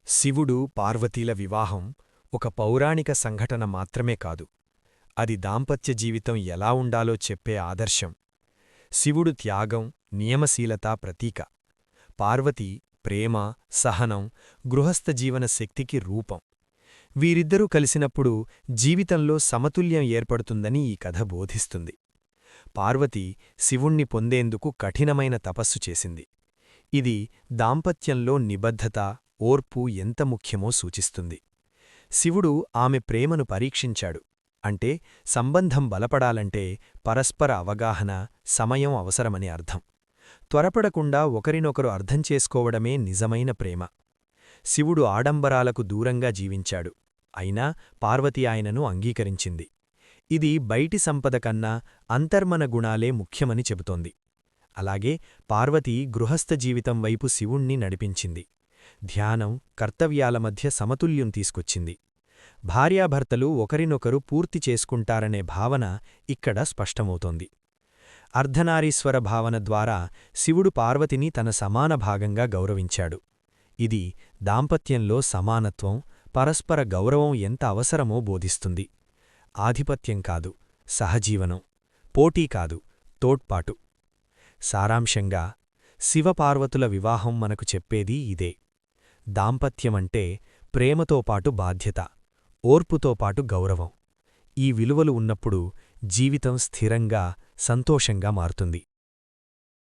శివుడు పార్వతీల వివాహం ఒక పౌరాణిక సంఘటన మాత్రమే కాదు, అది దాంపత్య జీవితం ఎలా ఉండాలో చెప్పే ఆదర్శం. శివుడు త్యాగం, నియమశీలతా ప్రతీక. పార్వతి ప్రేమ, సహనం, గృహస్థ జీవన శక్తికి రూపం. వీరిద్దరూ కలిసినప్పుడు జీవితంలో సమతుల్యం ఏర్పడుతుందని ఈ కథ బోధిస్తుంది. పార్వతి శివుణ్ణి పొందేందుకు కఠినమైన తపస్సు చేసింది. ఇది దాంపత్యంలో నిబద్ధత, ఓర్పు ఎంత ముఖ్యమో సూచిస్తుంది. శివుడు ఆమె ప్రేమను పరీక్షించాడు. అంటే సంబంధం బలపడాలంటే పరస్పర అవగాహన, సమయం అవసరమని అర్థం. త్వరపడకుండా ఒకరినొకరు అర్థం చేసుకోవడమే నిజమైన ప్రేమ. శివుడు ఆడంబరాలకు దూరంగా జీవించాడు. అయినా పార్వతి ఆయనను అంగీకరించింది. ఇది బయటి సంపద కన్నా అంతర్మన గుణాలే ముఖ్యమని చెబుతోంది. అలాగే పార్వతి గృహస్థ జీవితం వైపు శివుణ్ణి నడిపించింది. ధ్యానం, కర్తవ్యాల మధ్య సమతుల్యం తీసుకొచ్చింది. భార్యాభర్తలు ఒకరినొకరు పూర్తి చేసుకుంటారనే భావన ఇక్కడ స్పష్టమవుతోంది. అర్ధనారీశ్వర భావన ద్వారా శివుడు పార్వతిని తన సమాన భాగంగా గౌరవించాడు. ఇది దాంపత్యంలో సమానత్వం, పరస్పర గౌరవం ఎంత అవసరమో బోధిస్తుంది. ఆధిపత్యం కాదు, సహజీవనం. పోటీ కాదు, తోడ్పాటు. సారాంశంగా శివపార్వతుల వివాహం మనకు చెప్పేది ఇదే. దాంపత్యమంటే ప్రేమతోపాటు బాధ్యత, ఓర్పుతోపాటు గౌరవం. ఈ విలువలు ఉన్నప్పుడు జీవితం స్థిరంగా, సంతోషంగా మారుతుంది.